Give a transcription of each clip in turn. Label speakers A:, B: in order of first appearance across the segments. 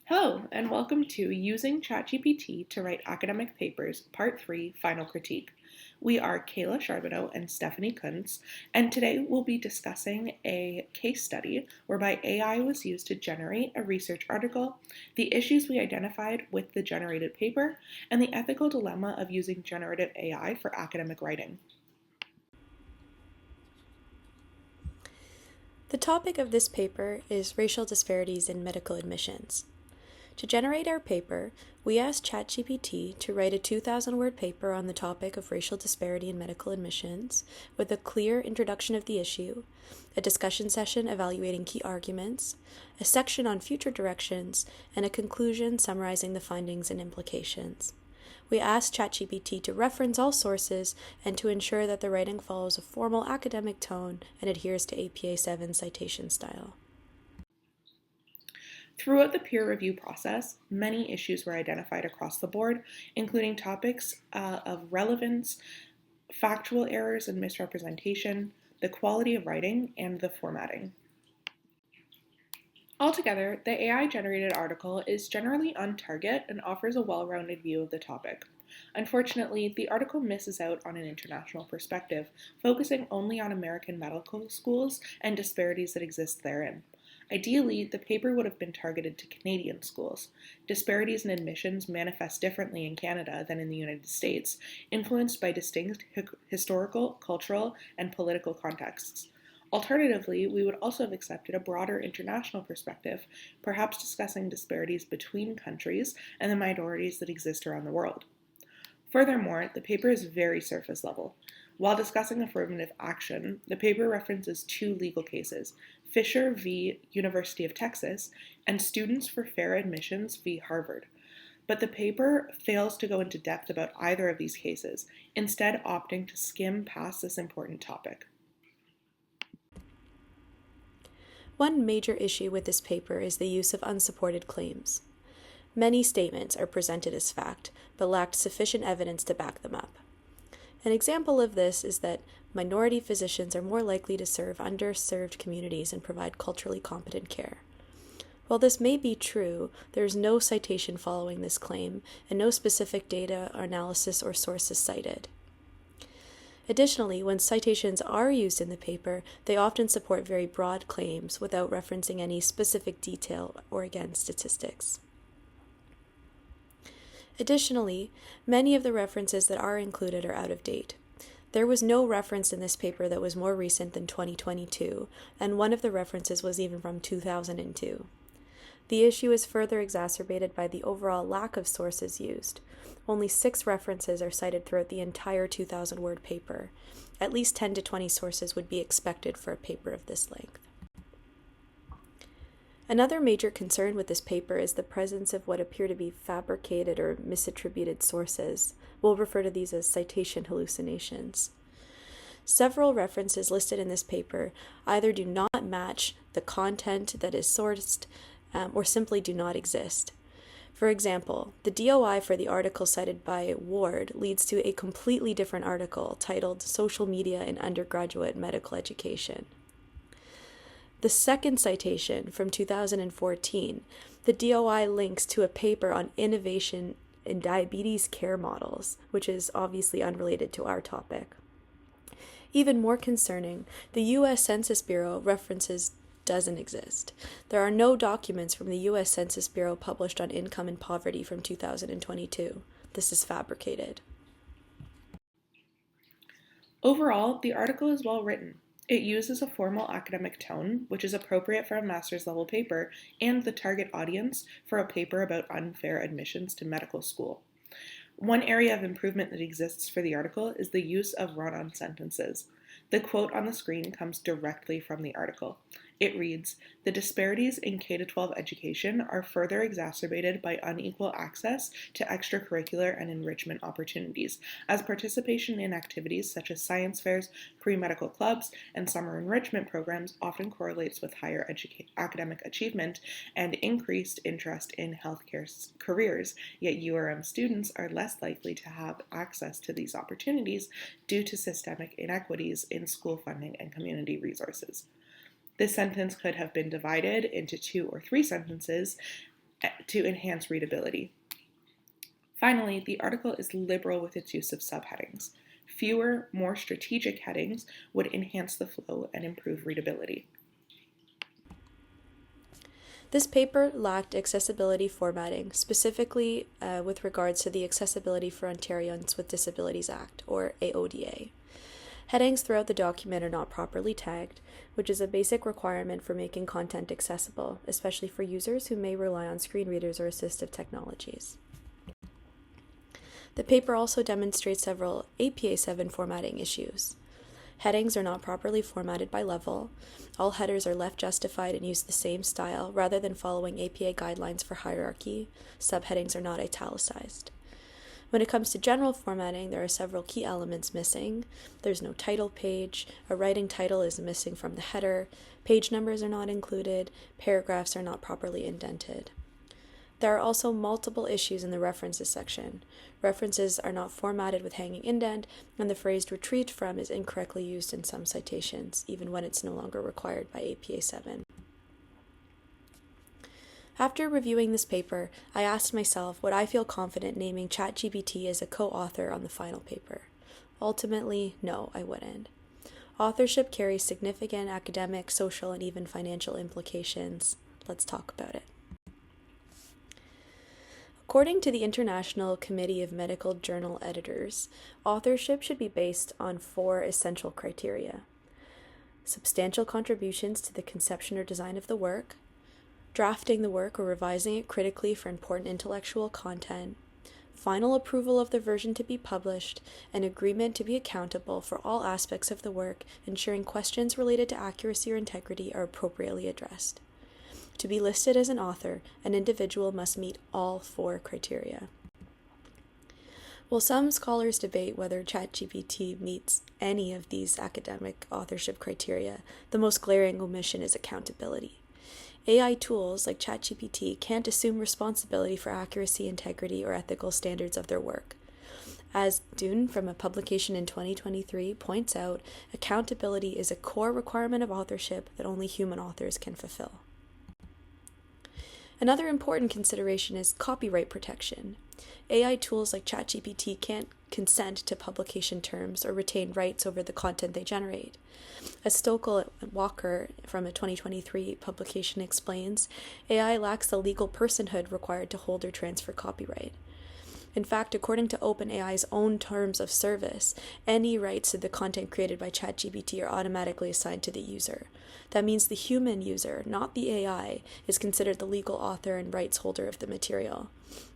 A: Hello, and welcome to Using ChatGPT to Write Academic Papers, Part 3, Final Critique. We are Kayla Charbonneau and Stephanie Kuntz, and today we'll be discussing a case study whereby AI was used to generate a research article, the issues we identified with the generated paper, and the ethical dilemma of using generative AI for academic writing.
B: The topic of this paper is racial disparities in medical admissions. To generate our paper, we asked ChatGPT to write a 2,000-word paper on the topic of racial disparity in medical admissions, with a clear introduction of the issue, a discussion session evaluating key arguments, a section on future directions, and a conclusion summarizing the findings and implications. We asked ChatGPT to reference all sources and to ensure that the writing follows a formal academic tone and adheres to APA 7 citation style.
A: Throughout the peer review process, many issues were identified across the board, including topics of relevance, factual errors and misrepresentation, the quality of writing, and the formatting. Altogether, the AI-generated article is generally on target and offers a well-rounded view of the topic. Unfortunately, the article misses out on an international perspective, focusing only on American medical schools and disparities that exist therein. Ideally, the paper would have been targeted to Canadian schools. Disparities in admissions manifest differently in Canada than in the United States, influenced by distinct historical, cultural, and political contexts. Alternatively, we would also have accepted a broader international perspective, perhaps discussing disparities between countries and the minorities that exist around the world. Furthermore, the paper is very surface level. While discussing affirmative action, the paper references two legal cases, Fisher v. University of Texas and Students for Fair Admissions v. Harvard. But the paper fails to go into depth about either of these cases, instead opting to skim past this important topic.
B: One major issue with this paper is the use of unsupported claims. Many statements are presented as fact, but lacked sufficient evidence to back them up. An example of this is that minority physicians are more likely to serve underserved communities and provide culturally competent care. While this may be true, there is no citation following this claim, and no specific data, analysis, or sources cited. Additionally, when citations are used in the paper, they often support very broad claims without referencing any specific detail or, again, statistics. Additionally, many of the references that are included are out of date. There was no reference in this paper that was more recent than 2022, and one of the references was even from 2002. The issue is further exacerbated by the overall lack of sources used. Only 6 references are cited throughout the entire 2,000-word paper. At least 10 to 20 sources would be expected for a paper of this length. Another major concern with this paper is the presence of what appear to be fabricated or misattributed sources. We'll refer to these as citation hallucinations. Several references listed in this paper either do not match the content that is sourced or simply do not exist. For example, the DOI for the article cited by Ward leads to a completely different article titled Social Media in Undergraduate Medical Education. The second citation from 2014, the DOI links to a paper on innovation in diabetes care models, which is obviously unrelated to our topic. Even more concerning, the U.S. Census Bureau references doesn't exist. There are no documents from the U.S. Census Bureau published on income and poverty from 2022. This is fabricated.
A: Overall, the article is well written. It uses a formal academic tone, which is appropriate for a master's level paper and the target audience for a paper about unfair admissions to medical school. One area of improvement that exists for the article is the use of run-on sentences. The quote on the screen comes directly from the article. It reads, "The disparities in K-12 education are further exacerbated by unequal access to extracurricular and enrichment opportunities, as participation in activities such as science fairs, pre-medical clubs, and summer enrichment programs often correlates with higher academic achievement and increased interest in healthcare careers, yet URM students are less likely to have access to these opportunities due to systemic inequities in school funding and community resources." This sentence could have been divided into 2 or 3 sentences to enhance readability. Finally, the article is liberal with its use of subheadings. Fewer, more strategic headings would enhance the flow and improve readability.
B: This paper lacked accessibility formatting, specifically with regards to the Accessibility for Ontarians with Disabilities Act, or AODA. Headings throughout the document are not properly tagged, which is a basic requirement for making content accessible, especially for users who may rely on screen readers or assistive technologies. The paper also demonstrates several APA 7 formatting issues. Headings are not properly formatted by level. All headers are left justified and use the same style rather than following APA guidelines for hierarchy. Subheadings are not italicized. When it comes to general formatting, there are several key elements missing. There's no title page, a writing title is missing from the header, page numbers are not included, paragraphs are not properly indented. There are also multiple issues in the references section. References are not formatted with hanging indent, and the phrase retrieved from is incorrectly used in some citations, even when it's no longer required by APA 7. After reviewing this paper, I asked myself would I feel confident naming ChatGPT as a co-author on the final paper. Ultimately, no, I wouldn't. Authorship carries significant academic, social, and even financial implications. Let's talk about it. According to the International Committee of Medical Journal Editors, authorship should be based on 4 essential criteria: substantial contributions to the conception or design of the work, drafting the work or revising it critically for important intellectual content, final approval of the version to be published, and agreement to be accountable for all aspects of the work, ensuring questions related to accuracy or integrity are appropriately addressed. To be listed as an author, an individual must meet all 4 criteria. While some scholars debate whether ChatGPT meets any of these academic authorship criteria, the most glaring omission is accountability. AI tools like ChatGPT can't assume responsibility for accuracy, integrity, or ethical standards of their work. As Dune, from a publication in 2023, points out, accountability is a core requirement of authorship that only human authors can fulfill. Another important consideration is copyright protection. AI tools like ChatGPT can't consent to publication terms or retain rights over the content they generate. As Stokel Walker from a 2023 publication explains, AI lacks the legal personhood required to hold or transfer copyright. In fact, according to OpenAI's own terms of service, any rights to the content created by ChatGPT are automatically assigned to the user. That means the human user, not the AI, is considered the legal author and rights holder of the material.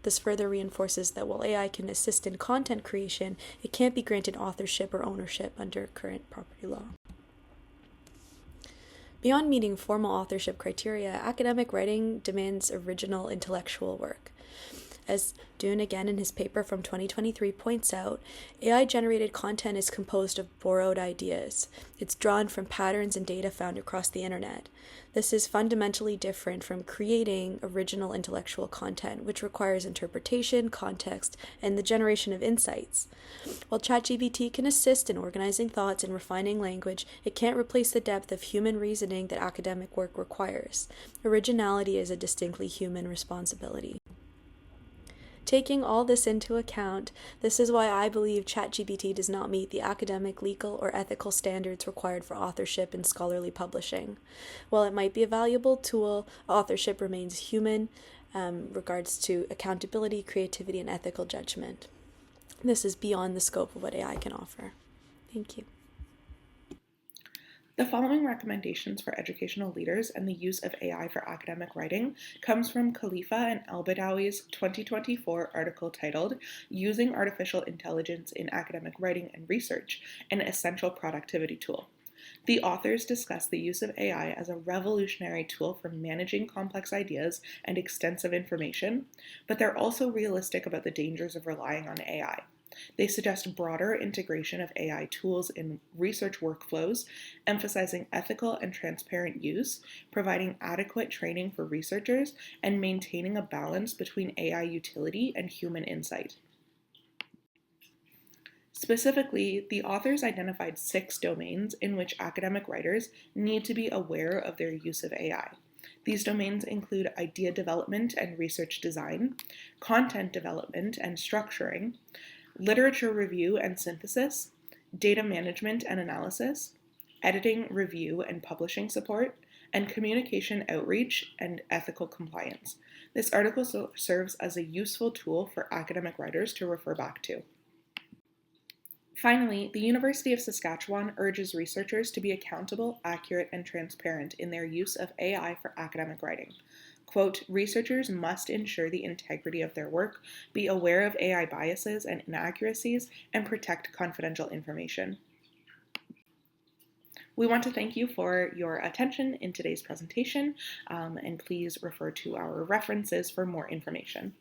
B: This further reinforces that while AI can assist in content creation, it can't be granted authorship or ownership under current property law. Beyond meeting formal authorship criteria, academic writing demands original intellectual work. As Dune again in his paper from 2023 points out, AI-generated content is composed of borrowed ideas. It's drawn from patterns and data found across the internet. This is fundamentally different from creating original intellectual content, which requires interpretation, context, and the generation of insights. While ChatGPT can assist in organizing thoughts and refining language, it can't replace the depth of human reasoning that academic work requires. Originality is a distinctly human responsibility. Taking all this into account, this is why I believe ChatGPT does not meet the academic, legal, or ethical standards required for authorship in scholarly publishing. While it might be a valuable tool, authorship remains human regards to accountability, creativity, and ethical judgment. This is beyond the scope of what AI can offer. Thank you.
A: The following recommendations for educational leaders and the use of AI for academic writing comes from Khalifa and Al-Badawi's 2024 article titled Using Artificial Intelligence in Academic Writing and Research, an Essential Productivity Tool. The authors discuss the use of AI as a revolutionary tool for managing complex ideas and extensive information, but they're also realistic about the dangers of relying on AI. They suggest broader integration of AI tools in research workflows, emphasizing ethical and transparent use, providing adequate training for researchers, and maintaining a balance between AI utility and human insight. Specifically, the authors identified 6 domains in which academic writers need to be aware of their use of AI. These domains include idea development and research design, content development and structuring, literature review and synthesis, data management and analysis, editing, review, and publishing support, and communication outreach and ethical compliance. This article serves as a useful tool for academic writers to refer back to. Finally, the University of Saskatchewan urges researchers to be accountable, accurate, and transparent in their use of AI for academic writing. Quote, researchers must ensure the integrity of their work, be aware of AI biases and inaccuracies, and protect confidential information. We want to thank you for your attention in today's presentation, and please refer to our references for more information.